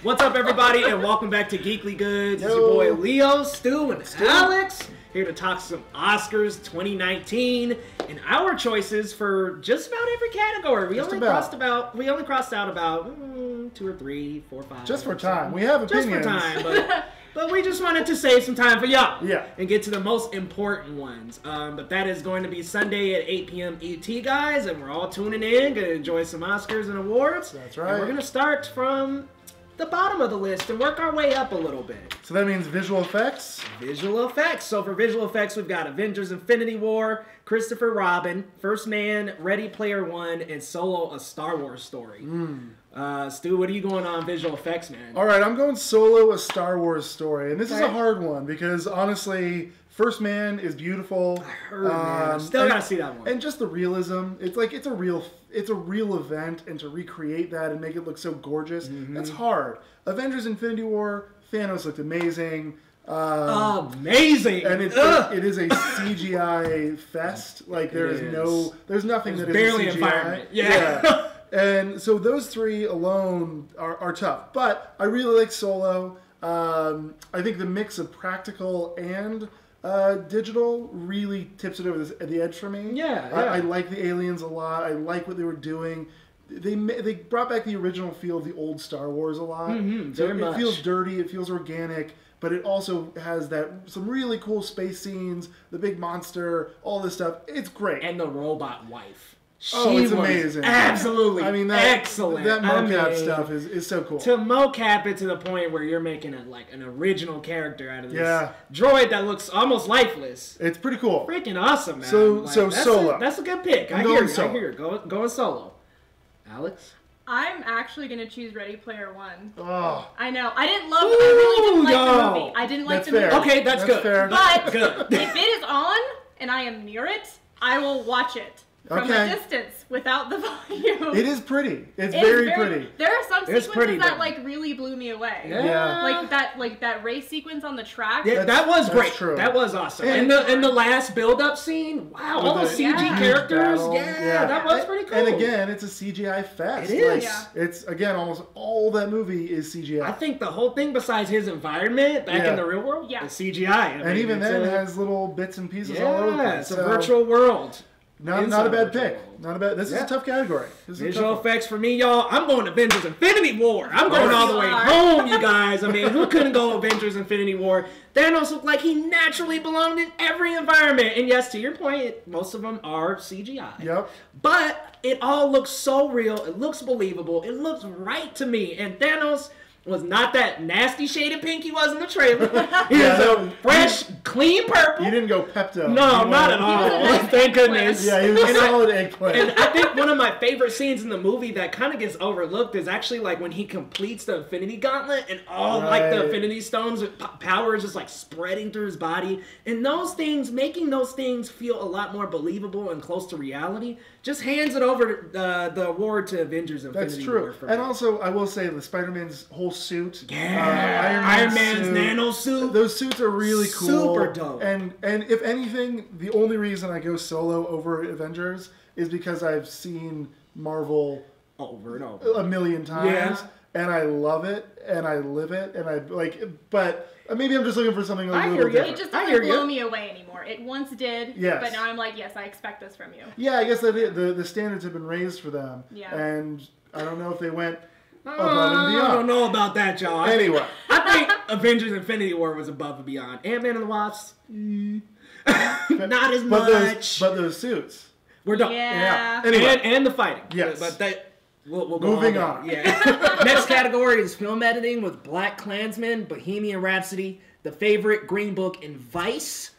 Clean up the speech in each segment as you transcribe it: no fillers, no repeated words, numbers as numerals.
What's up, everybody, and welcome back to Geekly Goods. It's your boy Leo, Stu, and Alex here to talk some Oscars 2019 and our choices for just about every category. We only crossed out about 2 or 3, 4, 5. Just for time. We have opinions. Just for time, but we just wanted to save some time for y'all. Yeah. And get to the most important ones. But that is going to be Sunday at 8 p.m. ET, guys, and we're all tuning in, going to enjoy some Oscars and awards. That's right. And we're going to start from the bottom of the list and work our way up a little bit. So that means visual effects? Visual effects. So for visual effects, we've got Avengers Infinity War, Christopher Robin, First Man, Ready Player One, and Solo, A Star Wars Story. Stu, what are you going on visual effects, man? All right, I'm going Solo, A Star Wars Story. And this is a hard one because, honestly, First Man is beautiful. I heard, man. Still gotta see that one. And just the realism. It's like it's a real event, and to recreate that and make it look so gorgeous, that's hard. Avengers Infinity War, Thanos looked amazing. Amazing! And it is a CGI fest. Like there's nothing that is barely CGI. Environment. Yeah. And so those three alone are tough. But I really like Solo. I think the mix of practical and digital really tips it over the edge for me. Yeah. I like the aliens a lot. I like what they were doing. They brought back the original feel of the old Star Wars a lot. So it feels dirty. It feels organic. But it also has some really cool space scenes, the big monster, all this stuff. It's great. And the robot wife. It's amazing. Absolutely. I mean, excellent. That mocap stuff is so cool. To mocap it to the point where you're making an original character out of this droid that looks almost lifeless. It's pretty cool. Freaking awesome, man. So Solo. That's a good pick. I hear it. Going Solo. Alex? I'm actually going to choose Ready Player One. Oh. I know. I really didn't like the movie. I didn't like the movie. Okay, that's good. Fair. But if it is on and I am near it, I will watch it. From a distance, without the volume. It is pretty. It's very pretty. There are some sequences that really blew me away. Yeah. Like that race sequence on the track. Yeah, that was great. True. That was awesome. And the last build-up scene, wow, all those CG characters. That was pretty cool. And again, it's a CGI fest. It is. It's again almost all that movie is CGI. I think the whole thing, besides his environment back in the real world, is CGI. And even then, it has little bits and pieces all over the place. It's a virtual world. Not a bad pick. Not a bad. This is a tough category. Visual effects for me, y'all. I'm going Avengers Infinity War. I'm going all the way home, you guys. I mean, who couldn't go Avengers Infinity War? Thanos looked like he naturally belonged in every environment. And yes, to your point, most of them are CGI. Yep. But it all looks so real. It looks believable. It looks right to me. And Thanos was not that nasty shade of pink he was in the trailer. He was a fresh, clean purple. You didn't go Pepto. No, not at all. Thank goodness. Yeah, he was a solid eggplant. And I think one of my favorite scenes in the movie that kind of gets overlooked is actually like when he completes the Infinity Gauntlet and all like the Infinity Stones power is just like spreading through his body. And those things, making those things feel a lot more believable and close to reality, just hands it over the award to Avengers Infinity War. That's true. And also, I will say the Spider-Man's whole suit. Iron Man's nano suit. Those suits are really cool. Super dope. And if anything, the only reason I go Solo over Avengers is because I've seen Marvel over and over a million times. And I love it, and I live it, and I like. But maybe I'm just looking for something a little different. It just doesn't blow me away anymore. It once did, but now I'm like, yes, I expect this from you. Yeah, I guess that the standards have been raised for them. Yeah. And I don't know if they went above and beyond. I don't know about that, y'all. Anyway, I think Avengers Infinity War was above and beyond. Ant-Man and the Wasp, not as much. But those suits. We're done. Yeah. Anyway. And the fighting. Yes. But that. We'll go Moving on. Yeah. Next category is film editing with Black Klansman, Bohemian Rhapsody, The Favourite, Green Book, and Vice.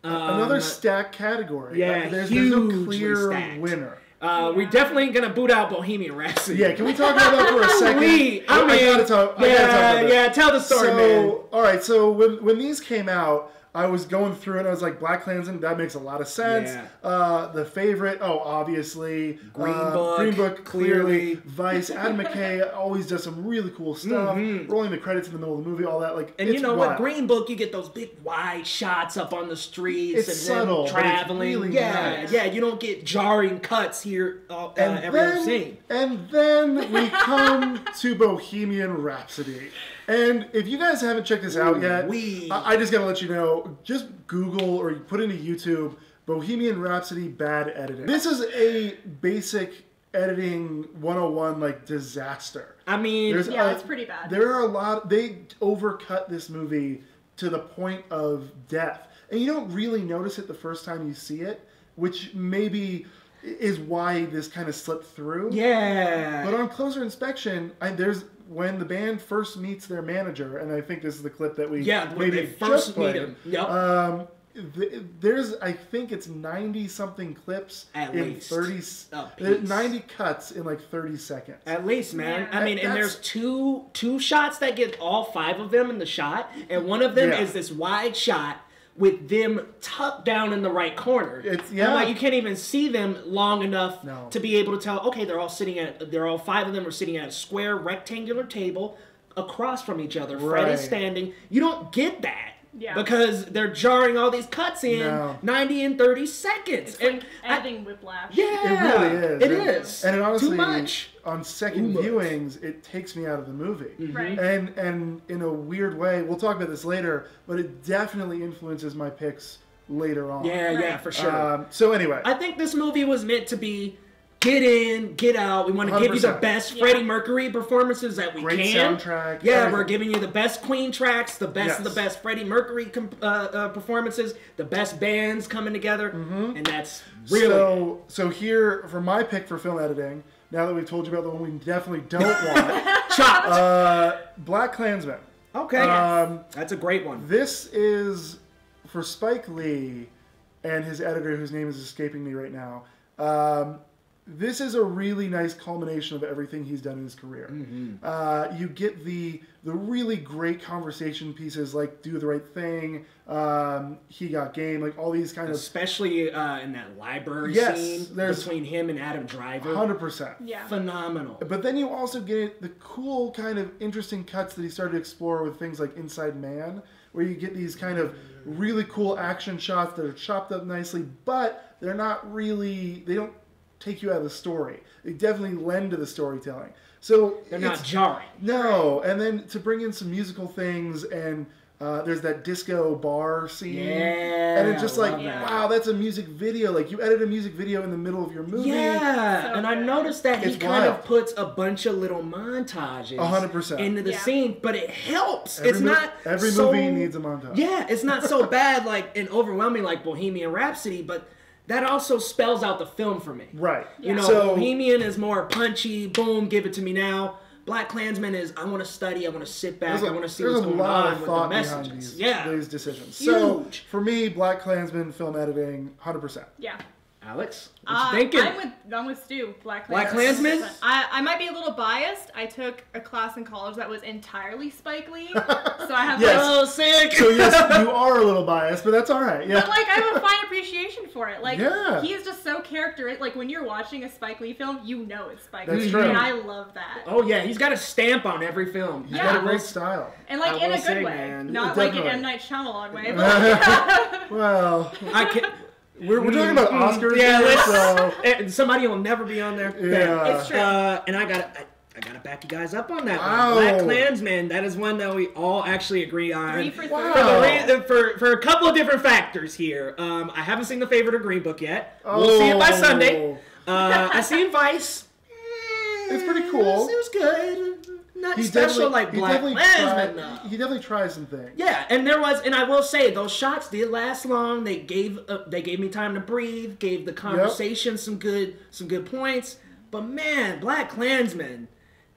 Another stacked category. Yeah, there's no clear stacked winner. We're definitely gonna boot out Bohemian Rhapsody. Yeah, can we talk about that for a second? I gotta talk about that. Tell the story, man. All right, so when these came out, I was going through it and I was like, Black Klansman, that makes a lot of sense. Yeah. The Favorite, obviously. Green Book, clearly. clearly. Vice, Adam McKay always does some really cool stuff. Rolling the credits in the middle of the movie, all that. Like, and you know what? Green Book, you get those big wide shots up on the streets. It's and subtle, them traveling. but it's really yeah, nice. yeah. You don't get jarring cuts here every other scene. And then we come to Bohemian Rhapsody. And if you guys haven't checked this out yet, I just gotta let you know, just Google or put into YouTube Bohemian Rhapsody bad editing. This is a basic editing 101 like disaster. I mean, it's pretty bad. There are a lot, they overcut this movie to the point of death. And you don't really notice it the first time you see it, which maybe is why this kind of slipped through. Yeah. But on closer inspection, there's when the band first meets their manager, and I think this is the clip that we when they first meet him. Yep. There's, I think it's 90 something clips at in least 30 90 cuts in like 30 seconds. At least, man. Yeah. I mean, and there's two shots that get all 5 of them in the shot, and one of them is this wide shot with them tucked down in the right corner. It's And like you can't even see them long enough No. to be able to tell, okay, they're all 5 of them are sitting at a square rectangular table across from each other. Right. Freddy's standing. You don't get that. Yeah. Because they're jarring all these cuts in 90 and 30 seconds. It's like editing whiplash. Yeah. It really is. It is. And it honestly, too much. on second viewings, it takes me out of the movie. Right. And in a weird way, we'll talk about this later, but it definitely influences my picks later on. Yeah, for sure. So anyway. I think this movie was meant to be get in, get out. We want to give you the 100%. best Freddie Mercury performances that we Great can. soundtrack. Yeah, everything. we're giving you the best Queen tracks, the best of the best Freddie Mercury performances, the best bands coming together, and that's really So here, for my pick for film editing, now that we've told you about the one we definitely don't want, chopped. Black Klansman. Okay, that's a great one. This is for Spike Lee and his editor, whose name is escaping me right now. This is a really nice culmination of everything he's done in his career. You get the really great conversation pieces like Do the Right Thing, He Got Game, like all these kind especially in that library scene between him and Adam Driver. 100%. Yeah. Phenomenal. But then you also get the cool kind of interesting cuts that he started to explore with things like Inside Man, where you get these kind of really cool action shots that are chopped up nicely, but they're not really, they don't take you out of the story. They definitely lend to the storytelling. So they're not jarring. No, and then to bring in some musical things, and there's that disco bar scene. Yeah. And it's just like, wow, that's a music video. Like, you edit a music video in the middle of your movie. Yeah, and I noticed that he It's kind wild. of puts a bunch of little montages 100%. into the scene, but it helps. Every It's not every so, movie needs a montage. Yeah, it's not so bad like and overwhelming like Bohemian Rhapsody, but that also spells out the film for me. Right. You know, So- Bohemian is more punchy, boom, give it to me now. Black Klansman is, I want to study, I want to sit back, I want to see what's going on with the messages. These decisions. Huge. So, for me, Black Klansman, film editing, 100%. Yeah. Alex, what you thinking? I'm with Stu. Black Klansman? I might be a little biased. I took a class in college that was entirely Spike Lee, so I have sick. So yes, you are a little biased, but that's all right. Yeah. But like, I have a fine appreciation for it. Like, Yeah. he is just so characteristic. Like, when you're watching a Spike Lee film, you know it's Spike That's Lee, true. and I love that. Oh yeah, he's got a stamp on every film. He's got a great style. And like I in a will good say, way, man. not like an Definitely. M. Night Shyamalan way. But Well, I can. we're talking about Oscars. Yeah, here, let's. Somebody will never be on there. Yeah. It's true. And I gotta back you guys up on that Wow. one. Black Klansman. That is one that we all actually agree on. 3 for 3. Wow. For a couple of different factors here. I haven't seen The Favourite or Green Book yet. We'll see it by Sunday. I seen Vice. It's pretty cool. It was good. Not He special definitely- like he Black definitely Klansman tried- though. He definitely tries some things. Yeah, and I will say, those shots did last long. They gave me time to breathe, gave the conversation some good points. But man, Black Klansman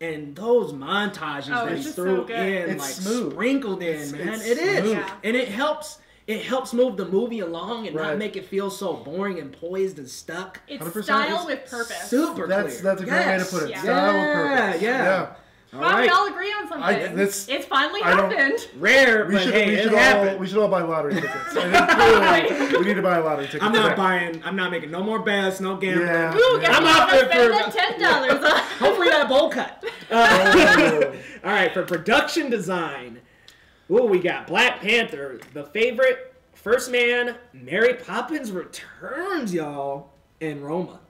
and those montages that it's he just threw so good. in, It's like smooth. sprinkled in, man. it's It is, smooth. Yeah. and it helps. It helps move the movie along and Right. not make it feel so boring and poised and stuck. It's 100%. style It's with purpose. Super That's clear. a great way to put it. Yeah. Style with purpose. Yeah. Wow, we all agree on something. It's finally happened. Rare, but hey, it happened. We should all buy lottery tickets. Clearly, we need to buy a lottery ticket. I'm not making no more bets, no gambling. Yeah. Ooh, I'm off there for $10. Hopefully that bowl cut. All right, for production design. Ooh, we got Black Panther, The Favourite, First Man, Mary Poppins Returns, y'all, and Roma.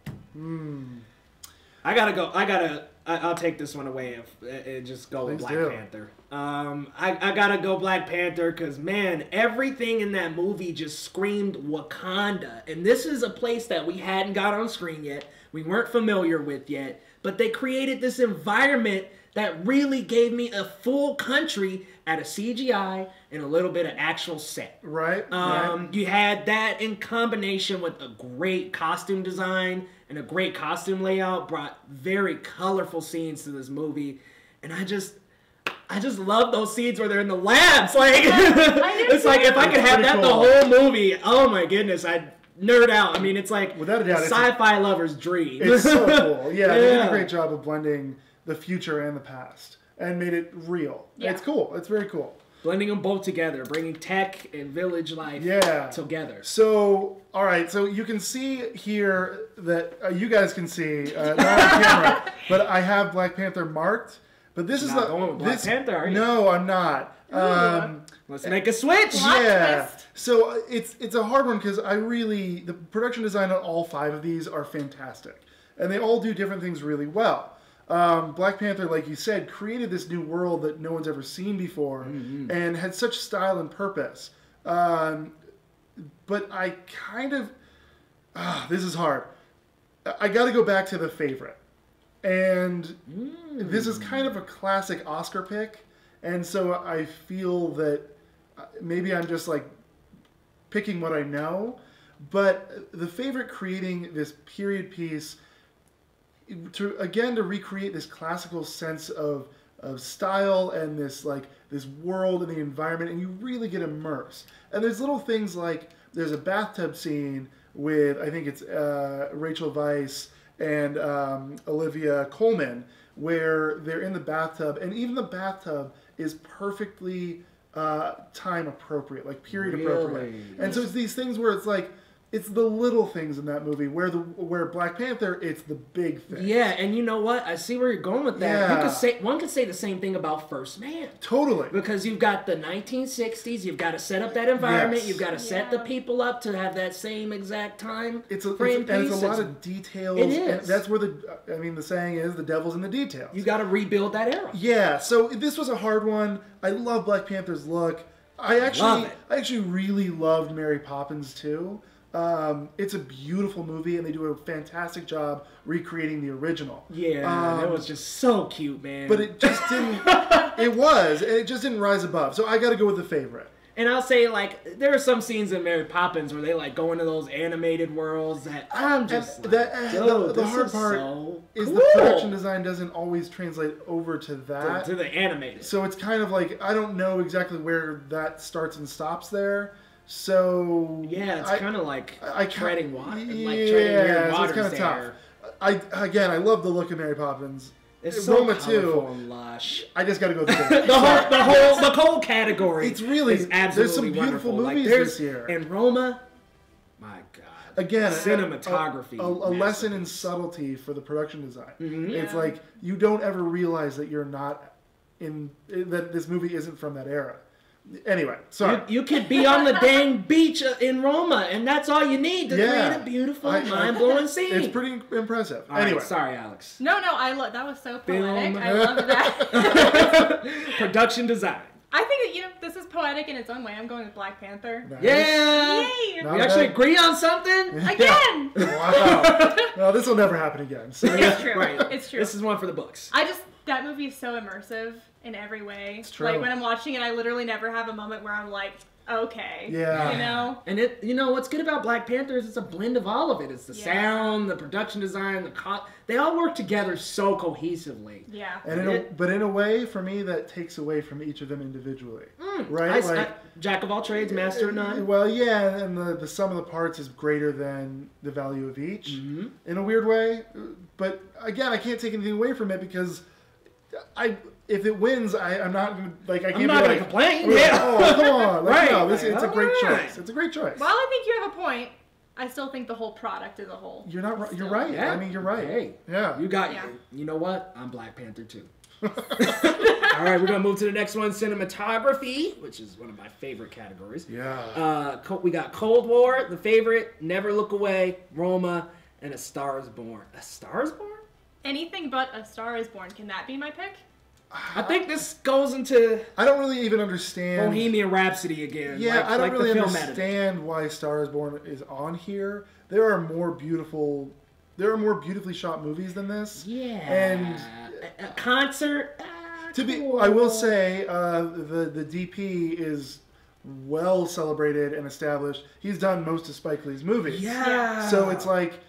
I'll take this one away and just go with Black Panther. I gotta go Black Panther because, man, everything in that movie just screamed Wakanda. And this is a place that we hadn't got on screen yet, we weren't familiar with yet, but they created this environment that really gave me a full country at a CGI and a little bit of actual set. Right. You had that in combination with a great costume design and a great costume layout, brought very colorful scenes to this movie. And I just love those scenes where they're in the labs. Like, it's like if I could have that the whole movie, oh my goodness, I'd nerd out. I mean, it's like without a doubt, sci-fi lover's dream. It's so cool. Yeah, they did a great job of blending the future and the past and made it real. Yeah. It's cool. It's very cool. Blending them both together, bringing tech and village life together. So, all right. So you can see here that you guys can see, not on camera, but I have Black Panther marked. But this is not going with Black Panther, are you? No, I'm not. Let's make a switch. Twist. So it's a hard one because the production design on all 5 of these are fantastic, and they all do different things really well. Black Panther, like you said, created this new world that no one's ever seen before, and had such style and purpose. But I kind of, this is hard. I got to go back to The Favourite, and this is kind of a classic Oscar pick, and so I feel that maybe I'm just like picking what I know, but The Favourite creating this period piece to recreate this classical sense of style and this world and the environment, and you really get immersed. And there's little things like there's a bathtub scene with, I think it's Rachel Weisz and Olivia Colman, where they're in the bathtub, and even the bathtub is perfectly time appropriate, like period appropriate. And so it's these things where it's like, it's the little things in that movie where Black Panther, it's the big thing. Yeah, and you know what? I see where you're going with that. One could say the same thing about First Man. Totally. Because you've got the 1960s, you've got to set up that environment, you've got to set the people up to have that same exact time frame piece. And it's a lot of details. It is. And that's where the saying is, the devil's in the details. You got to rebuild that era. Yeah, so this was a hard one. I love Black Panther's look. I actually really loved Mary Poppins too. It's a beautiful movie, and they do a fantastic job recreating the original. Yeah, it was just so cute, man. But it just didn't. It just didn't rise above. So I got to go with The Favourite. And I'll say, like, there are some scenes in Mary Poppins where they like go into those animated worlds that I'm just the hard part is the production design doesn't always translate over to that to the animated. So it's kind of like I don't know exactly where that starts and stops there. So yeah, it's kind of like treading water. Treading weird waters. So it's kind of tough. I love the look of Mary Poppins. It's so Roma colorful and lush. I just got to go with the the whole category. It's really is absolutely there's some beautiful wonderful. movies this year. And Roma, my God. Again, cinematography. A lesson in subtlety for the production design. Mm-hmm. It's like you don't ever realize that you're not that this movie isn't from that era. Anyway, sorry. You could be on the dang beach in Roma, and that's all you need to create a beautiful, mind-blowing scene. It's pretty impressive. Anyway, sorry, Alex. No, that was so poetic. I love that. Production design. I think that, this is poetic in its own way. I'm going with Black Panther. Nice. Yeah! Yay! We actually agree on something? Again! Wow. Well, this will never happen again. So. It's true. Right. It's true. This is one for the books. That movie is so immersive in every way. It's true. Like, when I'm watching it, I literally never have a moment where I'm like, okay. Yeah. You know? And what's good about Black Panther is it's a blend of all of it. It's the sound, the production design, they all work together so cohesively. Yeah. But in a way, for me, that takes away from each of them individually. Right? Jack of all trades, master of none. Well, yeah, and the sum of the parts is greater than the value of each in a weird way. But again, I can't take anything away from it because If it wins, I'm not gonna like. I can't I'm not be gonna complain. Yeah. Oh, come on. Like, Right. No, it's a great Right. choice. It's a great choice. Well, I think you have a point. I still think the whole product as a whole. You're not right. You're Still. right. Yeah. I mean, you're right. Hey, Yeah. you got Yeah. you know what? I'm Black Panther too. All right, we're gonna move to the next one, cinematography, which is one of my favorite categories. Yeah. We got Cold War, The Favorite, Never Look Away, Roma, and A Star Is Born. A Star Is Born? Anything but A Star Is Born. Can that be my pick? I think this goes into I don't really even understand. Bohemian Rhapsody again. Yeah, I don't like really the film understand why Star Is Born is on here. There are more beautifully shot movies than this. Yeah. And a concert. I will say, the DP is well celebrated and established. He's done most of Spike Lee's movies. Yeah. So it's like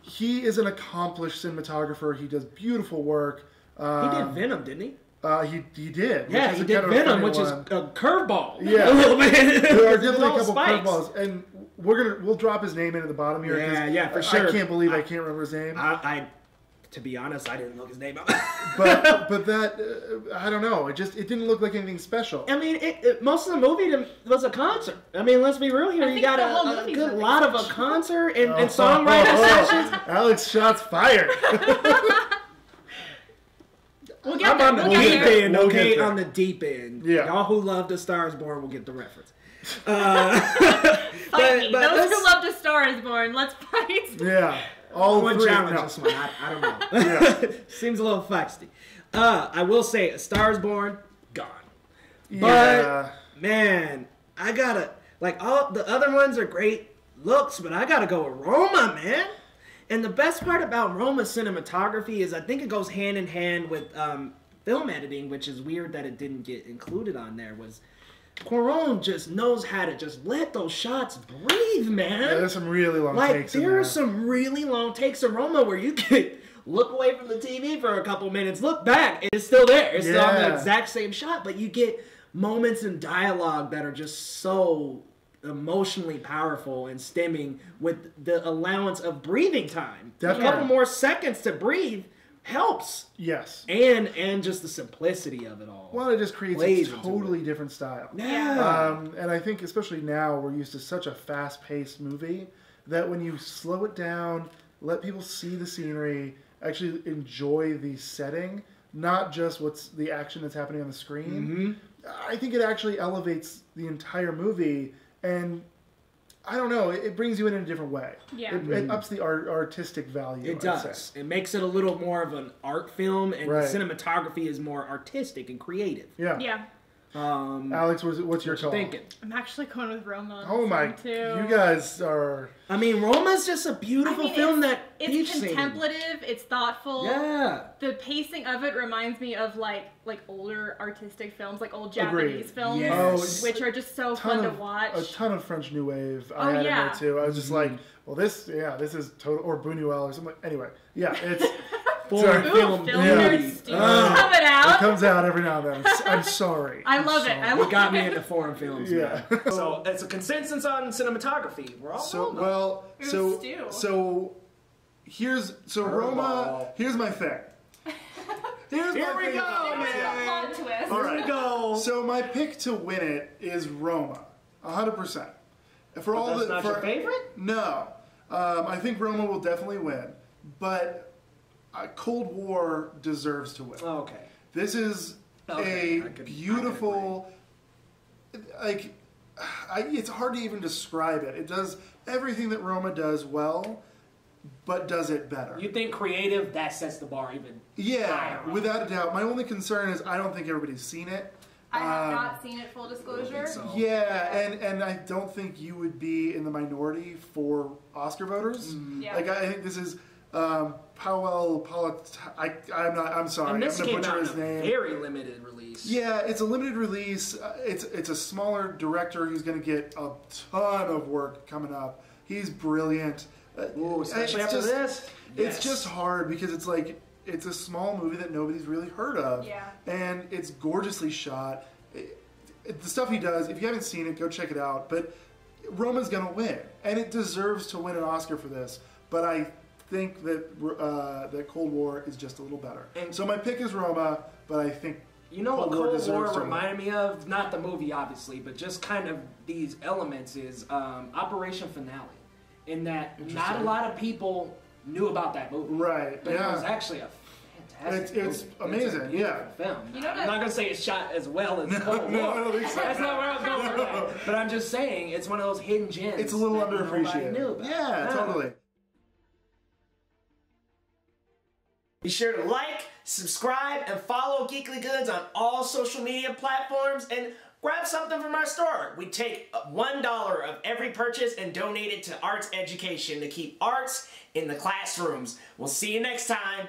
he is an accomplished cinematographer. He does beautiful work. He did Venom, didn't he? He did. Yeah, he did Venom, which is a curveball. Yeah. A little bit. There are definitely a All couple spikes. curveballs, and we'll drop his name into the bottom here. Yeah, for sure. I can't believe I can't remember his name. To be honest, I didn't look his name up. but that I don't know. It didn't look like anything special. I mean, most of the movie was a concert. I mean, let's be real here. I You think got the whole a movie's good a lot of a concert and songwriting sessions. Alex shots fired. We'll get I'm there. on the We'll deep get there. end, We'll get okay? there. On the deep end. Yeah. Y'all who love The Star Is Born will get the reference. Fight me. Those let's- who loved A Star Is Born, let's fight. Yeah. All one three. challenge No. this one. I don't know. Yeah. Seems a little feisty. I will say, A Star Is Born, gone. Yeah. But man, I gotta all the other ones are great looks, but I gotta go with Roma, man. And the best part about Roma's cinematography is I think it goes hand in hand with film editing, which is weird that it didn't get included on there. Was Cuarón just knows how to just let those shots breathe, man. Yeah, there's some really long Like takes in there there. are some really long takes of Roma where you could look away from the TV for a couple minutes, look back, and it's still there. It's still on the Yeah. exact same shot, but you get moments in dialogue that are just so emotionally powerful and stemming with the allowance of breathing time. Definitely. A couple more seconds to breathe helps. Yes. And just the simplicity of it all. Well, it just creates Plays a into totally different style. Yeah. And I think especially now we're used to such a fast-paced movie that when you slow it down, let people see the scenery, actually enjoy the setting, not just what's the action that's happening on the screen. I think it actually elevates the entire movie, and I don't know, it brings you in a different way. Yeah. It ups the artistic value. It I'd does. say. It makes it a little more of an art film, and Right. the cinematography is more artistic and creative. Yeah. Yeah. Alex, what's your What call? you thinking? I'm actually going with Roma. on Oh this my! one, too. You guys are. I mean, Roma's just a beautiful film that it's seen. contemplative. It's thoughtful. Yeah. The pacing of it reminds me of like older artistic films, like old Japanese Agreed. films, Yes. which are just so fun to watch. A ton of French New Wave. Oh, I had yeah. in there too. I was just like, well, this is total, or Buñuel or something. Anyway, yeah, it's. Foreign Ooh, film film yeah. nerd Steve coming It out. comes out every now and then. I'm sorry. I I'm love it. sorry. I You love got me it. into foreign films. Yeah. Man. So it's a consensus on cinematography. We're all So Roma. well, Who's so Stu? so here's Roma. Here's my thing. Here's Here my we thing. go, There's man. a plot twist. All Here we right. go. So my pick to win it is Roma, 100%. For all That's the not for, your favorite? No, I think Roma will definitely win, but Cold War deserves to win. Okay. This is Okay, a beautiful, it's hard to even describe it. It does everything that Roma does well, but does it better. You think creative, that sets the bar even Yeah, higher. without a doubt. My only concern is I don't think everybody's seen it. I have not seen it, full disclosure. so. Yeah, and I don't think you would be in the minority for Oscar voters. Yeah. Like I think this is Powell. I'm sorry. And this I'm came gonna out butcher in his a name. very limited release. Yeah, it's a limited release. It's a smaller director who's going to get a ton of work coming up. He's brilliant. Ooh, especially It's after just- this. It's Yes. just hard because it's like it's a small movie that nobody's really heard of. Yeah. And it's gorgeously shot. The stuff he does, if you haven't seen it, go check it out. But Roma's going to win. And it deserves to win an Oscar for this. But I think that that Cold War is just a little better. And so my pick is Roma, but I think you know what Cold War reminded me of? Not the movie, obviously, but just kind of these elements is Operation Finale. In that not a lot of people knew about that movie. Right, but it was actually a fantastic It's amazing, it's a beautiful film. You know I'm not going to say it's shot as well as Cold War. No, I don't think so. That's not where I was going for that. But I'm just saying, it's one of those hidden gems. It's a little that underappreciated. Knew about. Yeah, totally. Be sure to like, subscribe, and follow Geekly Goods on all social media platforms, and grab something from our store. We take $1 of every purchase and donate it to arts education to keep arts in the classrooms. We'll see you next time.